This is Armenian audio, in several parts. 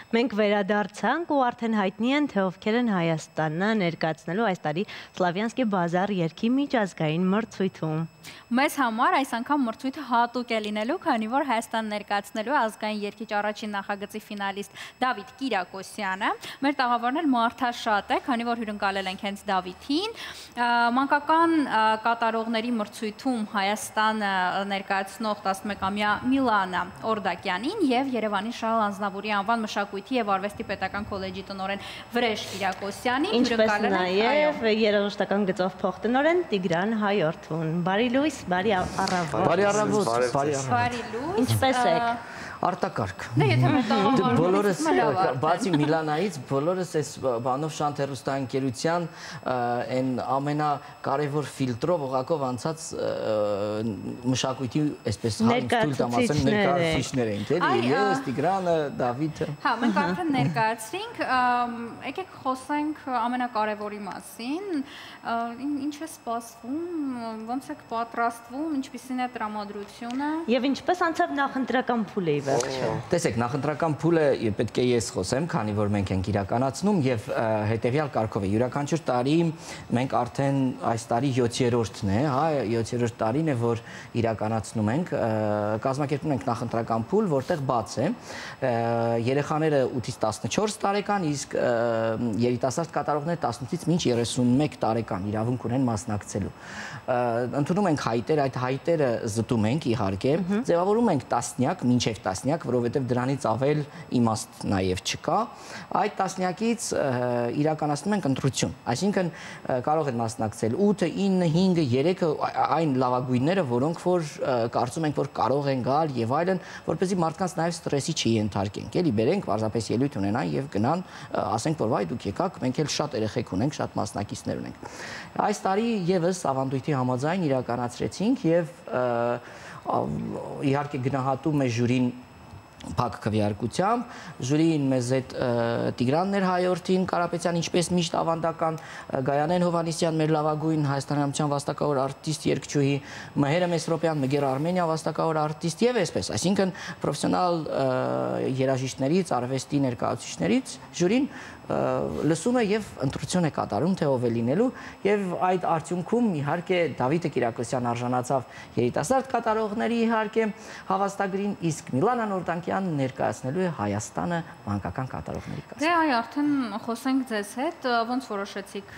Մենք վերադարձանք ու արդեն հայտնի են, թե ովքեր են Հայաստանը ներկայացնելու այս տարի Սլավյանսկի բազար երգի միջազգային մրցույթում։ Մեզ համար այս անգամ մրցույթը հատուկ է լինելու, քանի որ Հայաստան ներկայացնելու ազգային երգիչ առաջին նախագծի ֆինալիստ Դավիթ Կիրակոսյանը։ Մեր տաղավարն էլ մարդաշատ է, քանի որ հյուրընկալել ենք հենց Դավիթին։ Մանկական կատարողների մրցույթում Հայաստանը ներկայացնող 11-ամյա Միլանա Օրդակյանին եւ Երևանի Շահ Անձնավուրի անվան մշակույթի եւ արվեստի պետական քոլեջի տնօրեն Վրեժ Կիրակոսյանին, ինչպես նաեւ երաժշտական գծով փոխտնօրեն Տիգրան Հայորդուն։ Բարի լույս, բարի առավոտ։ Բարի առավոտ, բարի լույս։ Ինչպես եք։ Արտակարգ։ Դե եթե մեր տաղավարում բոլորս բացի Միլանայից, բոլորս այս բանով Շանթ հեռուստաընկերության այն ամենակարևոր ֆիլտրով օղակով անցած մշակույթի այսպես հարցույլ տամասեն ներկայացուցիչներ ենք, էլի, ես, Տիգրանը, Դավիթը։ Հա, մենք արդեն ներկայացրինք, եկեք խոսենք ամենակարևորի մասին, ինչ է սպասվում, ոնց եք պատրաստվում, ինչպիսին է տրամադրությունը։ Եվ ինչպես անցավ նախընտրական փուլը ի վերջո։ Տեսեք, նախընտրական փուլը պետք է ես խոսեմ, քանի որ մենք ենք իրականացնում եւ հետեւյալ կարգով է։ Յուրաքանչյուր տարի մենք արդեն այս տարի 7-րդն է, հա, 7-րդ տարին է, որ իրականացնում ենք, կազմակերպում ենք նախընտրական փուլ, որտեղ բաց է։ Երեխաները 8-ից 14 տարեկան, իսկ երիտասարդ կատարողները 18-ից մինչ 31 տարեկան իրավունք ունեն մասնակցելու։ Ընդունում ենք հայտեր, այդ հայտերը զտում ենք իհարկե, ձևավորում ենք տասնյակ, մինչև տասնյակ, որովհետև դրանից ավել իմաստ նաև չկա։ Այդ տասնյակից իրականացնում ենք ընտրություն, այսինքն կարող են մասնակցել 8, 9, 5, 3 այն լավագույնները, որոնք որ կարծում ենք, որ կարող են գալ եւ այլն, որպեսզի մարդկանց նաև ստրեսի չի ենթարկենք, էլի բերենք, պարզապես ելույթ ունենան եւ գնան, ասենք, որ վայ դուք եկաք, մենք էլ շատ երեխեք ունենք, շատ մասնակիցներ ունենք։ Այս տարի եւս ավանդույթի համաձայն իրականացրեցինք եւ իհարկե գնահատում է ժյուրին փակ քվեարկությամբ, ժյուրին մեզ հետ Տիգրանն էր Հայորդին Կարապետյան, ինչպես միշտ ավանդական, Գայանեն Հովհաննիսյան, մեր լավագույն հայաստանյան վաստակավոր արտիստ, երգչուհի, Մհերը Մեսրոպյան, Մգեր Արմենիա վաստակավոր արտիստ եւ այսպես, այսինքն պրոֆեսիոնալ երաժիշտներից, արվեստի ներկայացուցիչներից ժյուրին լսում է եւ ընտրություն է կատարում, թե ով է լինելու եւ այդ արդյունքում իհարկե Դավիթը Կիրակոսյան արժանացավ երիտասարդ կատարողների իհարկե հավաստագրին, իսկ Միլանան Օրդակյանն ներկայացնելու է Հայաստանը մանկական կատարողների կազմում։ Դե այ արդեն խոսենք ձեզ հետ, ոնց որոշեցիք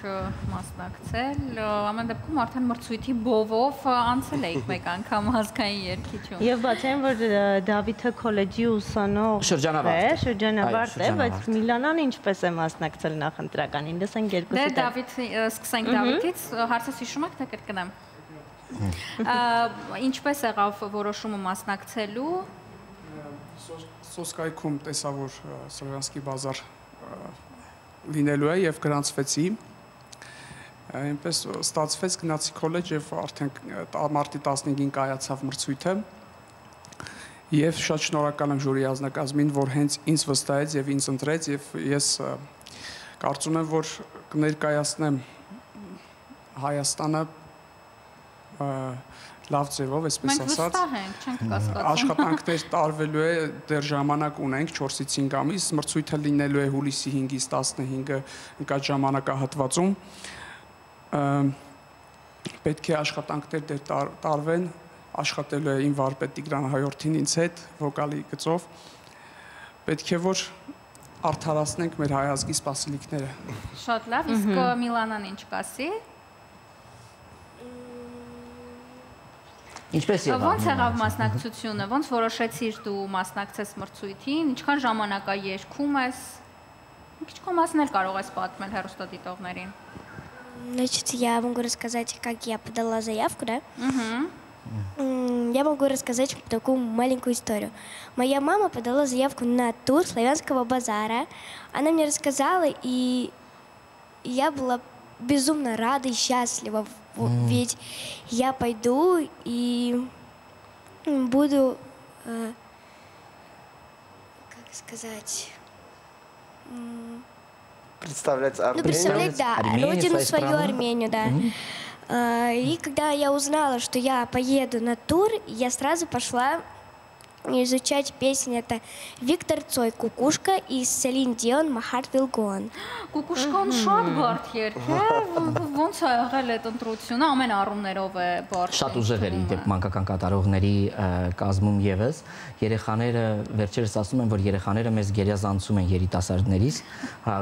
մասնակցել, ամեն դեպքում արդեն մրցույթի բովով անցել եք մեկ անգամ ազգային երգիչում։ Եվ բացի այն, որ Դավիթը քոլեջի ուսանող շրջանավարտ է, բայց Միլանան ինչպես է մասնակցել նախընտրականին, լսենք երկուսի։ Դե Դավիթ, սկսենք Դավիթից, հարցս հիշում եք, թե կրկնեմ։ Ինչպես եղավ որոշումը մասնակցելու։ Սոսկայքում տեսա, որ Սլավյանսկի բազար լինելու է եւ գրանցվեցի։ Այնպես ստացվեց, գնացի քոլեջ եւ արդեն մարտի 15-ին կայացավ մրցույթը։ Եվ շատ շնորհակալ եմ ժյուրի անձնակազմին, որ հենց ինձ վստահեց եւ ինձ ընտրեց եւ ես կարծում եմ, որ կներկայացնեմ Հայաստանը լավ ձևով, այսպես ասած։ Մենք վստահ ենք, չենք կասկածում։ Աշխատանքներ տարվելու է, դեռ ժամանակ ունենք 4-ից 5 ամիս, մրցույթը լինելու է հուլիսի 5-ից 15-ը ընկած ժամանակահատվածում։ Պետք է աշխատանքներ դեռ տարվեն, աշխատելու է իմ վարպետ Տիգրան Հայորդին ինձ հետ, վոկալի գծով, պետք է որ արդարացնենք մեր հայ ազգի սպասելիքները։ Շատ լավ, իսկ Միլանան ինչ կասի։ Ինչպես եղավ։ Ոնց եղավ մասնակցությունը, ոնց որոշեցիր дու մասնակցես մրցույթին, ինչքան ժամանակ է երգում ես, մի քիչ քո մասն էլ կարող ես պատմել հեռուստադիտողներին։ Значит, я могу рассказать, как я подала заявку, да? Я могу рассказать такую маленькую историю. Моя мама подала заявку на тур Славянского базара. Она мне рассказала, и я была безумно рада и счастлива. Ведь я пойду и буду, как сказать... Представлять Армению. Ну, представлять, да, родину свою Армению, да. И когда я узнала, что я поеду на тур, я сразу пошла изучать песни. Это Виктор Цой «Кукушка» и Селин Дион «My Heart Will Go On». Կուկուշկան շատ բարդ երգ է, ոնց է եղել այդ ընտրությունը, ամեն առումներով է բարդ։ Շատ ուժեղ էր իդեպ մանկական կատարողների կազմում եւս, երեխաները վերջերս ասում են, որ երեխաները մեզ գերազանցում են երիտասարդներից,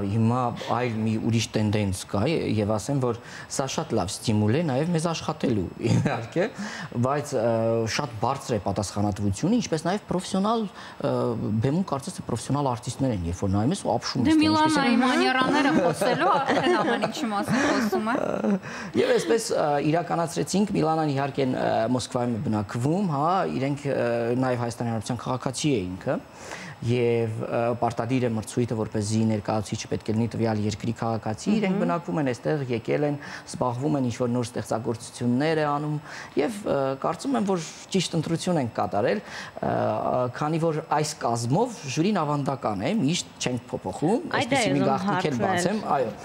հիմա այլ մի ուրիշ տենդենս կա եւ ասեմ, որ սա շատ լավ ստիմուլ է նաեւ մեզ աշխատելու, իհարկե, բայց շատ բարձր է պատասխանատվությունը, ինչպես նաեւ պրոֆեսիոնալ բեմում կարծես թե պրոֆեսիոնալ արտիստներ են, երբ որ նայում ես ու ապշում ես։ Դե Միլանայի մանիերաները խոսելու արդեն ամեն ինչի մասին խոսում է։ Եվ այսպես իրականացրեցինք, Միլանան իհարկե Մոսկվայում է բնակվում, հա, իրենք նաեւ Հայաստանի Հանրապետության քաղաքացի է ինքը եւ պարտադիր է մրցույթը, որպեսզի ներկայացուցիչը պետք է լինի տվյալ երկրի քաղաքացի, իրենք բնակվում են այստեղ, եկել են, զբաղվում են ինչ-որ նոր ստեղծագործություններ է անում եւ կարծում եմ, որ ճիշտ ընտրություն են կատարել, քանի որ այս կազմով ժյուրին ավանդական է, միշտ չենք փոփոխում, այսպեսի մի գաղտնիք էլ բացեմ, այո,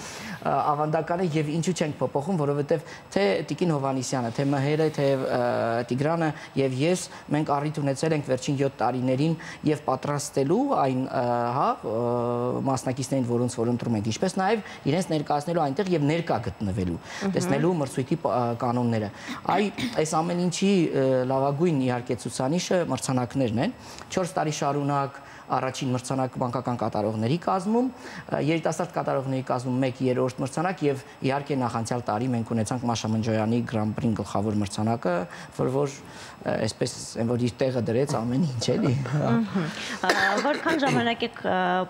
ավանդական է եւ ինչու չենք փոփոխում, որովհետեւ թե Տիկին Հովհաննիսյանը, թե Մհերը, թե Տիգրանը եւ ես մենք առիթ ունեցել ենք վերջին 7 տարիներին եւ պատրաստելու այն, հա, մասնակիցներին, որոնց որ ընտրում ենք, ինչպես նաեւ իրենց ներկայացնելու այնտեղ եւ ներկա գտնվելու, տեսնելու մրցույթի կանոնները։ Այս ամեն ինչի լավագույն իհարկե ցուցանիշը մրցանակներն են։ 4 տարի շարունակ առաջին մրցանակ մանկական կատարողների կազմում, երիտասարդ կատարողների կազմում 1/3 մրցանակ եւ իհարկե նախանցյալ տարի մենք ունեցանք Մաշա Մնջոյանի Grand Prix գլխավոր մրցանակը, որ այսպես որ իր տեղը դրեց ամեն ինչ էլի։ Որքան ժամանակ եք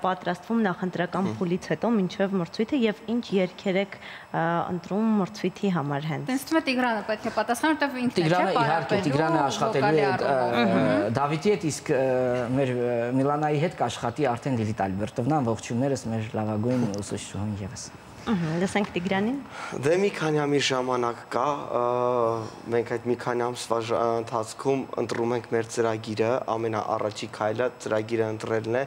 պատրաստվում նախընտրական փուլից հետո մինչև մրցույթը եւ ինչ երգեր եք ընտրում մրցույթի համար հենց։ Դες թվում է Տիգրանը պետք է պատասխանի, որտեղ ինքն է, չէ՞, Տիգրանը իհարկե Տիգրանը աշխատելու է Դավիթի հետ, իսկ մեր Միլանայի հետ կաշխատի արդեն Լիլիթ Ալբերտովնան, ողջույններս մեր լավագույն ուսուցչուհուն եւս։ Լսենք Տիգրանին։ Դե մի քանի ամիս ժամանակ կա, մենք այդ մի քանի ամսվա ընթացքում ընտրում ենք մեր ծրագիրը, ամենաառաջի քայլը ծրագիրը ընտրելն է,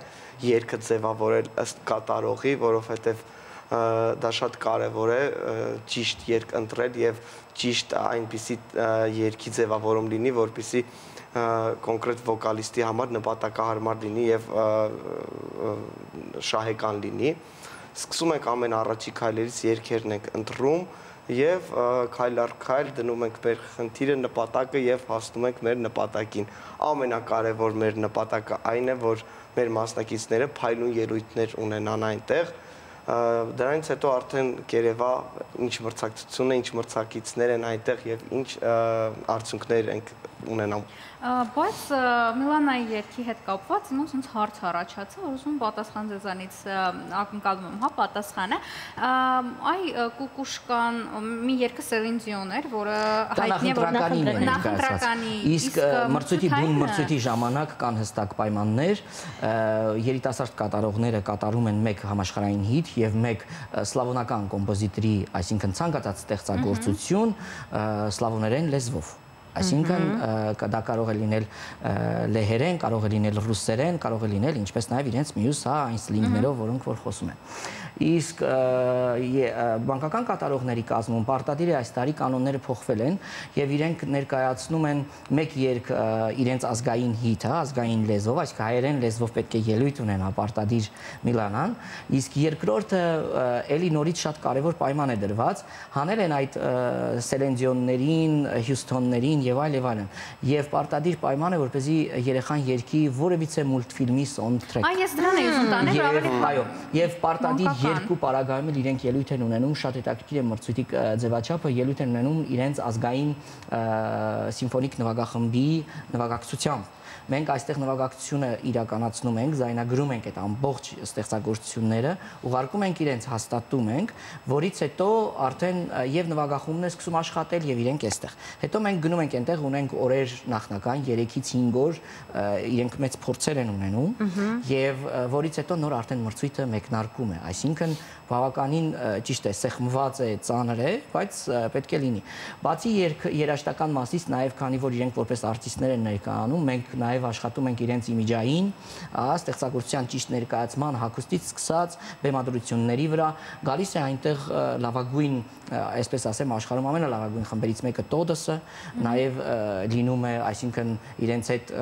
երգը ձևավորել ըստ կատարողի, որովհետեւ դա շատ կարևոր է ճիշտ երգ ընտրել եւ ճիշտ այնպիսի երգի ձևավորում լինի, որպեսզի կոնկրետ վոկալիստի համար նպատակահարմար լինի եւ շահեկան լինի։ Սկսում ենք ամենաառաջի քայլերից երգերն ենք ընտրում եւ քայլ առ քայլ դնում ենք մեր խնդիրը, նպատակը եւ հասնում ենք մեր նպատակին։ Ամենակարևոր մեր նպատակը այն է, որ մեր մասնակիցները փայլուն ելույթներ ունենան այնտեղ։ Դրանից հետո արդեն կերևա ինչ մրցակցություն է, ինչ մրցակիցներ են այնտեղ եւ ինչ արդյունքներ ենք ունենամ։ Բայց Միլանայի երգի հետ կապված ոնց հարց առաջացա, որ ուզում պատասխան ձեզանից ակնկալում եմ, հա, պատասխանը։ Այ Կուկուշկան մի երգը Սելին Դիոն էր, որը հայտնի է, որ նախընտրականի իսկ մրցույթի բուն մրցույթի ժամանակ կան հստակ պայմաններ, երիտասարդ կատարողները կատարում են մեկ համաշխարհային հիթ եւ մեկ սլավոնական կոմպոզիտորի, այսինքն ցանկացած ստեղծագործություն սլավոներեն լեզվով։ Այսինքն դա կարող է լինել լեհերեն, կարող է լինել ռուսերեն, կարող է լինել ինչպես նաև իրենց մյուս այն սլինգներով, որոնք որ խոսում են։ Իսկ բանկական կատարողների կազմում պարտադիր է այս տարի կանոնները փոխվել են եւ իրենք ներկայացնում են մեկ երգ իրենց ազգային հիթը, ազգային լեզվով, այսինքն հայերեն լեզվով պետք է ելույթ ունենա պարտադիր Միլանան, իսկ երկրորդը էլի նորից շատ կարևոր պայման է դրված, հանել են այդ Սելենդիոններին, Հյուսթոններին եւ այլն, եւ պարտադիր պայման է, որպեսզի երեխան երգի որևիցե մուլտֆիլմի սաունդթրեք։ Այս դրան էի ուզում տանել, ավելի այո, եւ պարտադիր երկու պարագայում էլ իրենք ելույթ են ունենում, շատ հետաքրքիր է մրցույթի ձևաչափը, ելույթ են ունենում իրենց ազգային սիմֆոնիկ նվագախմբի նվագակցությամբ։ Մենք այստեղ նվագակցությունը իրականացնում ենք, զայնագրում ենք այդ ամբողջ ստեղծագործությունները, ուղարկում ենք իրենց, հաստատում ենք, որից հետո արդեն եւ նվագախումբն է սկսում աշխատել եւ իրենք այստեղ։ Հետո մենք գնում ենք այնտեղ, ունենք օրեր նախնական 3-ից 5 օր, իրենք մեծ փորձեր են ունենում եւ որից հետո նոր արդեն մրցույթը մեկնարկում է, այսինքն բավականին ճիշտ է, սեղմված է, ծանր է, բայց պետք է լինի։ Բացի երաժշտական մասից նաև քանի որ իրենք որպես արտիստներ են ներկայանում, մենք նաև աշխատում ենք իրենց իմիջային, ստեղծագործության ճիշտ ներկայացման, հագուստից սկսած բեմադրությունների վրա, գալիս է այնտեղ լավագույն, այսպես ասեմ, աշխարհում ամենալավագույն խմբերից մեկը Տոդոսը, նաև լինում է, այսինքն իրենց հետ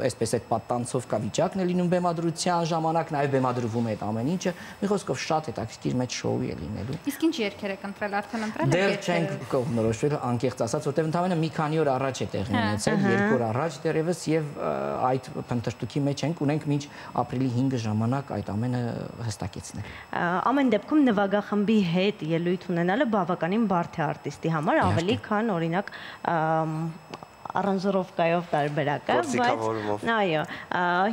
այսպես այդ պատտանցով կա վիճակն է լինում բեմադրության ժամանակ, նաև բեմադրվում է այդ ամեն ինչը, մի խոսքով շատ հետաքրքիր մեծ շոու է լինելու։ Իսկ ինչ երգեր եք ընտրել, արդեն ընտրել եք Դեռ երգերը։ չենք կողմնորոշվել, անկեղծ ասած, որտեղ ընդհանրապես մի քանի օր առաջ է տեղի ունեցել, 2 օր առաջ դեռևս եւ այդ փնտրտուքի մեջ ենք, ունենք մինչ ապրիլի 5-ը ժամանակ այդ ամենը հստակեցնել։ Ամեն դեպքում նվագախմբի հետ ելույթ ունենալը բավականին բարդ է արտիստի համար, ավելի քան օրինակ առանձնովկայով տարբերակը, բայց այո,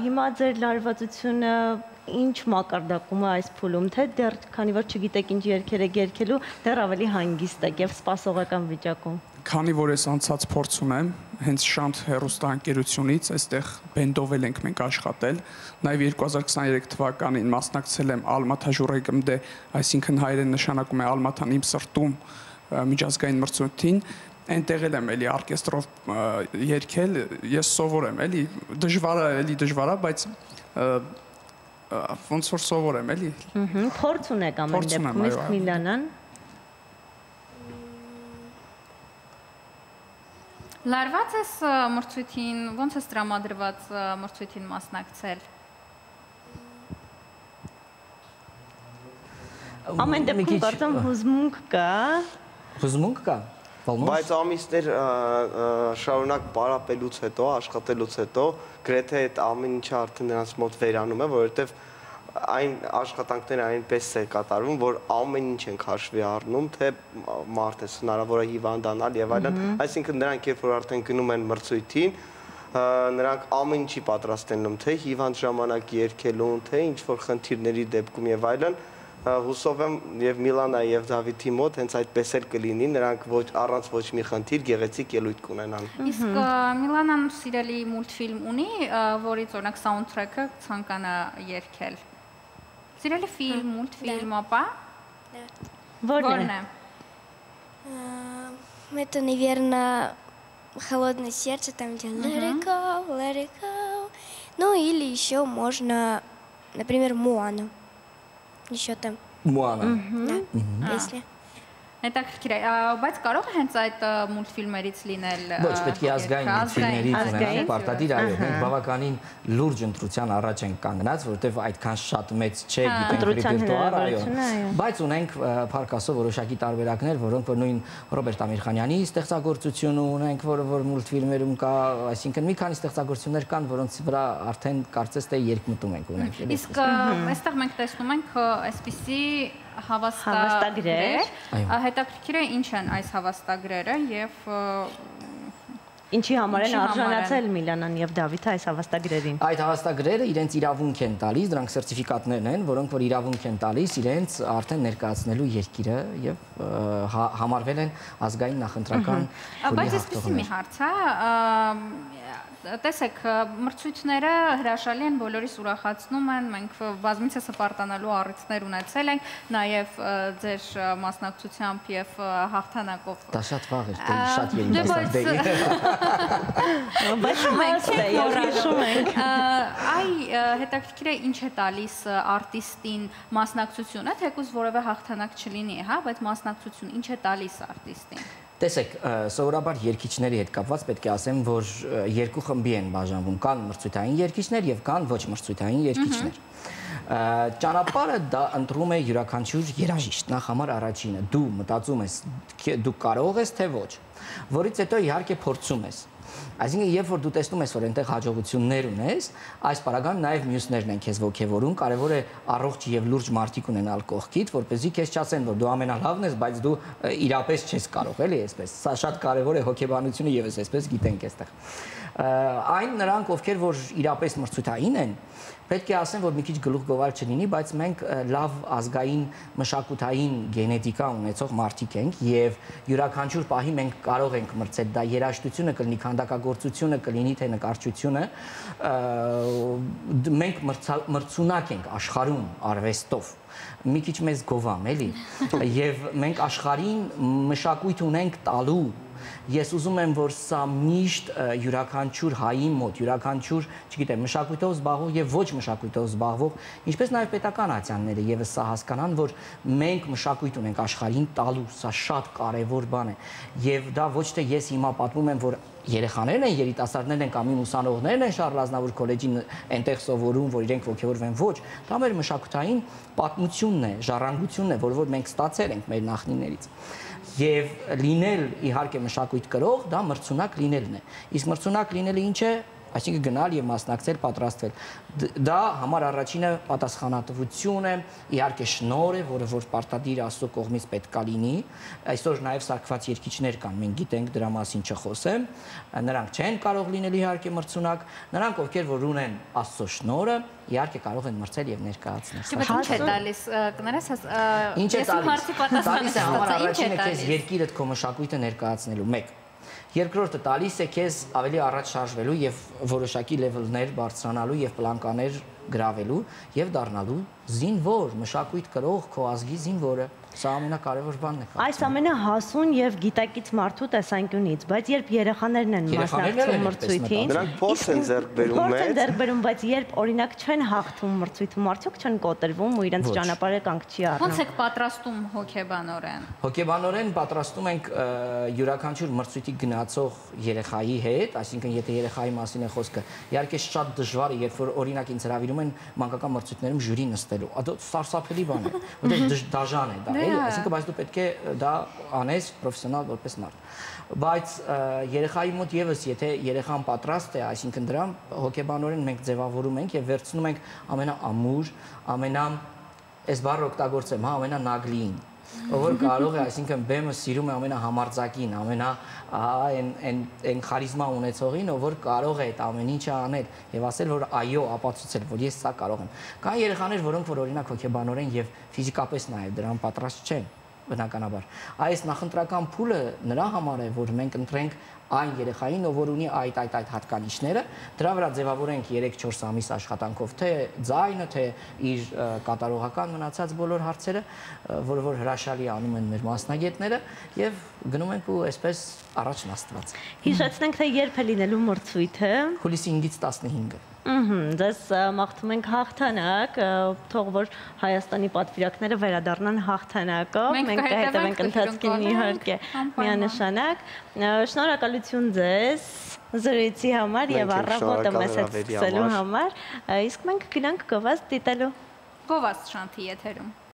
հիմա ձեր լարվածությունը ինչ մակարդակում է այս փուլում, թե դեռ քանի որ չգիտեք ինչ երգեր եք երգելու, դեռ ավելի հանգիստ եք եւ սպասողական վիճակում։ Քանի որ ես անցած փորձ ունեմ, հենց Շանթ հեռուստաընկերությունից, այստեղ բենդով ենք մենք աշխատել, նաև 2023 թվականին մասնակցել եմ Ալմաթա ժուրեգմդե, այսինքն հայերեն նշանակում է Ալմաթան իմ սրտում միջազգային մրցույթին, այնտեղ եմ էլի օրկեստրով երգել, ես սովոր եմ էլի, դժվար է, բայց ոնց որ սովոր եմ էլի։ Փորձ ունեք ամեն դեպքում, իսկ Միլանան Լարված ես մրցույթին, ոնց ես տրամադրված մրցույթին մասնակցել։ Ամեն դեպքում կարծեմ հուզմունք կա։ Հուզմունք կա։ Բայց ամիսներ շարունակ պարապելուց հետո, աշխատելուց հետո, գրեթե այդ ամեն ինչը արդեն նրանց մոտ վերանում է, որովհետև այն աշխատանքները այնպես է կատարվում, որ ամեն ինչ ենք հաշվի առնում, թե մարդ ես հնարավոր է հիվանդանալ եւ այլն, այսինքն նրանք երբ որ արդեն գնում են մրցույթին, նրանք ամեն ինչի պատրաստ են լինում, թե հիվանդ ժամանակ երգելուն, թե ինչ որ խնդիրների դեպքում եւ այլն, հուսով եմ եւ Միլանայի եւ Դավիթի մոտ հենց այդպես էլ կլինի, նրանք առանց ոչ մի խնդիր գեղեցիկ ելույթ կունենան։ Իսկ Միլանան սիրելի մուլտֆիլմ ունի, որից օրինակ սաունդթրեքը ցանկանա երգել։ Սիրելի ֆիլմ, մուլտֆիլմ, ապա։ Որն է։ Это, наверное, «Холодное сердце», там где let it go. Ну или еще можно, например, «Моана». Еще там. Moana. Да, песня. Հետաքրքիր է, բայց կարող է հենց այդ մուլտֆիլմերից լինել։ Ոչ, պետք է ազգային մուլտֆիլմերից ունենալ պարտադիր, այո, մենք բավականին լուրջ ընտրության առաջ ենք կանգնած, որովհետև այդքան շատ մեծ չէ, գիտենք ռեպերտուար, այո։ Բայց ունենք փառք Աստծո որոշակի տարբերակներ, որոնք որ նույն Ռոբերտ Ամիրխանյանի ստեղծագործությունը ունենք, որ մուլտֆիլմերում կա, այսինքն մի քանի ստեղծագործություններ կան, որոնց վրա արդեն կարծես թե երկմտում ենք ունենք։ Իսկ այստեղ մենք տեսնում ենք այսպիսի հավաստագրեր, հետաքրքիր է ինչ են այս հավաստագրերը եւ ինչի համար են արժանացել Միլանան եւ Դավիթը այս հավաստագրերին։ Այդ հավաստագրերը իրենց իրավունք են տալիս, դրանք սերտիֆիկատներն են, որոնք որ իրավունք են տալիս իրենց արդեն ներկայացնելու երկիրը եւ համարվել են ազգային նախընտրական փուլի Բայց այսպեսի մի հարց է, տեսեք, մրցույթները հրաշալի են, բոլորիս ուրախացնում են, մենք բազմիցս հպարտանալու առիթներ ունեցել ենք, նաև ձեր մասնակցությամբ եւ հաղթանակով։ Դա շատ վաղ էր, շատ երիտասարդ էի։ Այ հետաքրքիր է ինչ է տալիս արտիստին մասնակցությունը, թեկուզ որևէ հաղթանակ չլինի, հա, բայց մասնակցություն ինչ է տալիս արտիստին։ Տեսեք, սովորաբար երգիչների հետ կապված պետք է ասեմ, որ երկու խմբի են բաժանվում, կան մրցույթային երգիչներ եւ կան ոչ մրցույթային երգիչներ։ Ճանապարհը դա ընտրում է յուրաքանչյուր երաժիշտ, նախ համար առաջինը, դու մտածում ես, դու կարող ես թե ոչ, որից հետո իհարկե փորձում ես։ Այսինքն, երբ որ դու տեսնում ես, որ այնտեղ հաջողություններ ունես, այս պարագան նաև մյուսներն են քեզ ոգևորում, կարևոր է առողջ եւ լուրջ մարդիկ ունենալ կողքիդ, որպեսզի քեզ չասեն, որ դու ամենալավն ես, բայց դու իրապես չես կարող, էլի այսպես։ Սա շատ կարևոր է, հոգեբանությունը եւս այսպես գիտենք այստեղ։ Այն նրանք, ովքեր որ իրապես մրցութային են, պետք է ասեմ, որ մի քիչ գլուխգովար չլինի, բայց մենք լավ ազգային մշակութային գենետիկա ունեցող մարդիկ ենք եւ յուրաքանչյուր պահի մենք կարող ենք մրցել, դա երաժշտությունը կլինի, քանդակագործությունը կլինի, թե նկարչությունը, մենք մրցունակ ենք աշխարհում արվեստով, մի քիչ մեզ գովամ, էլի, եւ մենք աշխարհին մշակույթ ունենք տալու ես ուզում եմ, որ սա միշտ յուրաքանչյուր հայի մոտ, յուրաքանչյուր, չգիտեմ, մշակույթով զբաղվող եւ ոչ մշակույթով զբաղվող, ինչպես նաեւ պետական ատյանները եւս սա հասկանան, որ մենք մշակույթ ունենք աշխարհին տալու, սա շատ կարեւոր բան է։ Եվ դա ոչ թե ես հիմա պատմում եմ, որ երեխաներն են, երիտասարդներն են կամ իմ ուսանողներն են Շարլ Ազնավուր քոլեջին այնտեղ սովորում, որ իրենք ոգևորվեն, ոչ, դա մեր մշակութային պատմությունն է, ժառանգությունն է, որ մենք ստացել ենք մեր նախնիներից։ Եվ լինել իհարկե մշակույթ կրող, դա մրցունակ լինելն է։ Իսկ մրցունակ լինելը ինչ է։ Այսինքն գնալ եւ մասնակցել, պատրաստվել։ Դա համար առաջինը պատասխանատվություն է, իհարկե շնորհ է, որը որ պարտադիր Աստծո կողմից պետք է լինի։ Այսօր նաեւ սարքված երկիչներ կան, մենք գիտենք դրա մասին չխոսեմ։ Նրանք չեն կարող լինել իհարկե մրցունակ, նրանք ովքեր որ ունեն Աստծո շնորհը, իհարկե կարող են մրցել եւ ներկայացնել։ Ինչ է տալիս, կներես, ինչ է տալիս համար առաջինը քեզ երկիրդ քո մշակույթը ներկայացնելու 1 Երկրորդը տալիս է քեզ ավելի առաջ շարժվելու եւ որոշակի լեվելներ բարձրանալու եւ պլանկաներ գրավելու եւ դառնալու զինվոր, մշակույթ կրող քո ազգի զինվորը։ Սա ամենակարևոր բանն է։ Այս ամենը հասուն եւ գիտակից մարդու տեսանկյունից, բայց երբ երեխաներն են մասնակցում մրցույթին, նրանք փորձ են ձեռք բերում, բայց երբ օրինակ չեն հաղթում մրցույթում, արդյոք չեն կոտրվում ու իրենց ճանապարհը կանգ չի առնում։ Ոնց եք պատրաստում հոգեբանորեն։ Հոգեբանորեն պատրաստում ենք յուրաքանչյուր մրցույթի գնացող երեխայի հետ, այսինքն եթե երեխայի մասին է խոսքը, իհարկե շատ դժվար է, երբ որ օրինակ ինձ հրավիրում են մանկական մրցույթներում ժյուրի նստելու։ Դա սարսափելի բան է, որտեղ դաժան է դա։ Այսինքն բայց դու պետք է դա անես պրոֆեսիոնալ որպես մարդ։ Բայց երեխայի մոտ եւս եթե երեխան պատրաստ է, այսինքն դրան հոգեբանորեն մենք ձևավորում ենք եւ վերցնում ենք ամենաամուր, այս բառը օգտագործեմ, ամենանագլին, որ կարող է, այսինքն բեմը սիրում է ամենահամարձակին, այն խարիզմա ունեցողին, որ կարող է այդ ամեն ինչը անել եւ ասել, որ այո, ապացուցել, որ ես սա կարող եմ։ Կան երեխաներ, որոնք որ օրինակ հոգեբանորեն եւ ֆիզիկապես նաեւ դրան պատրաստ չեն, բնականաբար։ Այս նախընտրական փուլը նրա համար է, որ մենք ընտրենք այն երեխային, որ ունի այդ հատկանիշները, դրա վրա ձևավորենք 3-4 ամիս աշխատանքով թե ձայնը, թե իր կատարողական մնացած բոլոր հարցերը, որը որ հրաշալի անում են մեր մասնագետները եւ գնում ենք ու այսպես առաջ նստված։ Հիշեցնենք, թե երբ է լինելու մրցույթը։ Հուլիսի 5-ից 15-ը։ Ձեզ մաղթում ենք հաղթանակ, թող որ Հայաստանի պատվիրակները վերադառնան հաղթանակով, մենք կհետևենք ընթացքին իհարկե միանշանակ։ Շնորհակալություն ձեզ զրույցի համար եւ առավոտը մեզ հետ սկսելու համար, իսկ մենք գնանք գովազդ դիտելու։ Գովազդ Շանթի եթերում։